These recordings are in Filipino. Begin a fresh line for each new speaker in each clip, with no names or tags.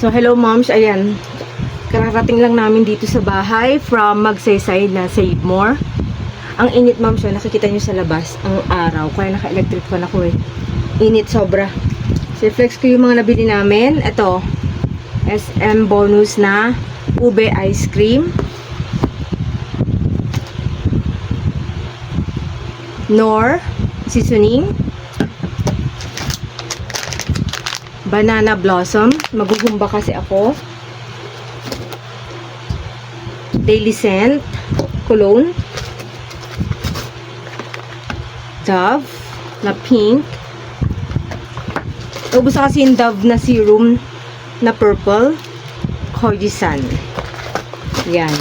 So, hello moms. Ayan. Kararating lang namin dito sa bahay from Magsaysay na Save More. Ang init moms, nakikita nyo sa labas ang araw. Kaya naka-electric fan ako eh. Init sobra. So, flex ko yung mga nabili namin. Ito, SM bonus na ube ice cream. Nor seasoning. Banana blossom. Maguhumba kasi ako. Daily scent. Cologne. Dove. Na pink. Ubus kasi yung Dove na serum na purple. Cordisan. Yan.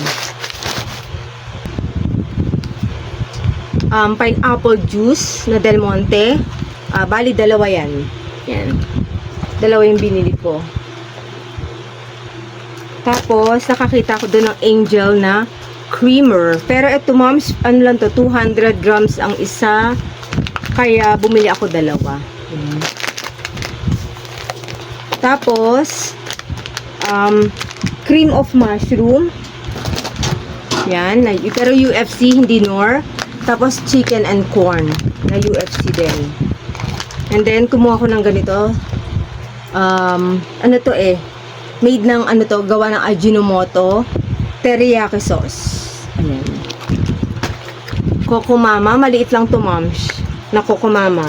Pineapple juice na Del Monte. Bali, dalawa yan. Yan. Dalawa yung binili ko. Tapos, nakakita ko doon ng Angel na creamer. Pero ito, moms, ano lang to, 200 grams ang isa. Kaya, bumili ako dalawa. Tapos, cream of mushroom. Yan. Pero UFC, hindi Knorr. Tapos, chicken and corn. Na UFC din. And then, kumuha ko ng ganito. Ano to eh, made ng ano to, gawa ng Ajinomoto teriyaki sauce. Ayan. Coco Mama, maliit lang to moms, na Coco Mama.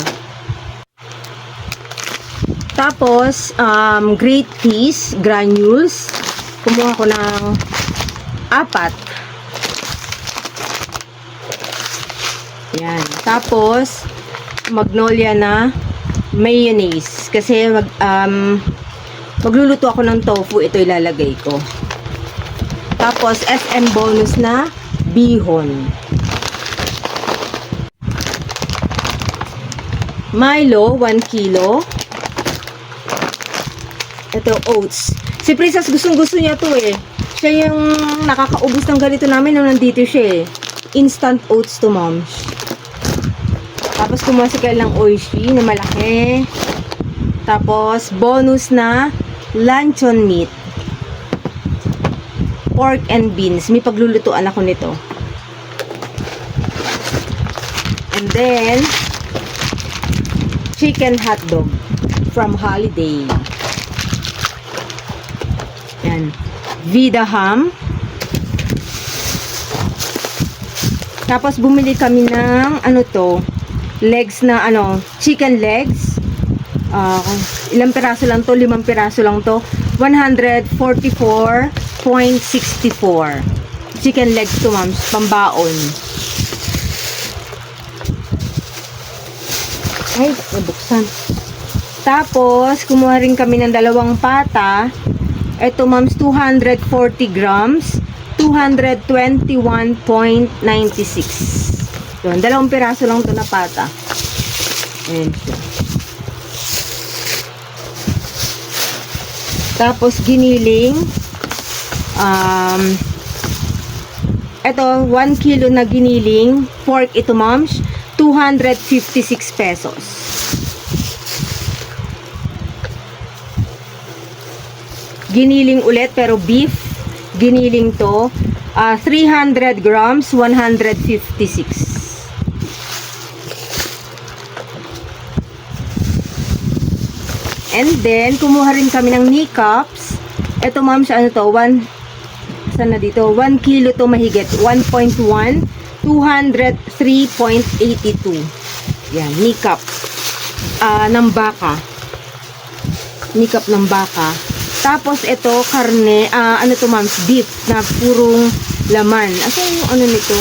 Tapos great peas granules, kumuha ko ng 4. Yan. Tapos Magnolia na mayonnaise kasi magluluto ako ng tofu, ito ilalagay ko. Tapos SM bonus na bihon. Milo 1 kilo. Ito oats. Si Princess gustong-gusto niya to eh. Siya yung nakakaubos ng ganito namin nung nandito siya eh. Instant oats to moms. Tapos kumuha si Kyle ng oishi na malaki. Tapos bonus na luncheon meat. Pork and beans. May paglulutuan ako nito. And then chicken hotdog from Holiday. Yan. Vida ham. Tapos bumili kami ng ano to, legs na ano, chicken legs. Ilang piraso lang to? 5 piraso lang to. 144.64 chicken legs to moms, pambaon. Ay, nabuksan. Tapos kumuha rin kami ng 2 pata. Ito moms, 240 grams, 221.96. Yun, 2 piraso lang to na pata. Ayan siya. Tapos giniling. Ito, 1 kilo na giniling. Pork ito moms, 256 pesos. Giniling ulit, pero beef. Giniling to. 300 grams, 156. And then, kumuha rin kami ng kneecaps. Ito ma'am, ano to? Saan na dito? 1 kilo to mahigit. 1.1. 203.82. Yan, kneecap. Ng baka. Kneecap ng baka. Tapos, ito, karne. Ano to ma'am? Beef na purong laman. Asan yung ano nito?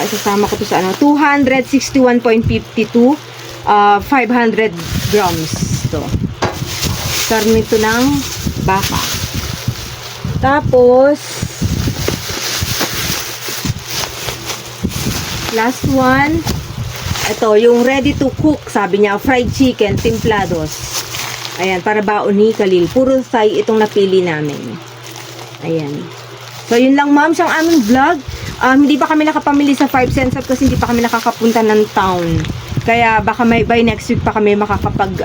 Isasama ko to sa ano? 261.52. 500 grams to. Karne to ng baka. Tapos last one, ito yung ready to cook, sabi niya, fried chicken templados. Ayan, para baon ni Khalil. Puro thigh itong napili namin. Ayan. So yun lang ma'am ang aming vlog. Hindi pa kami nakapamili sa 5 cents up kasi hindi pa kami nakakapunta ng town. Kaya baka by next week pa kami makakapag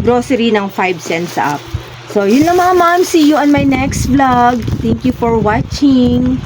grocery ng 5 cents up. So, yun lang mga ma'am. See you on my next vlog. Thank you for watching.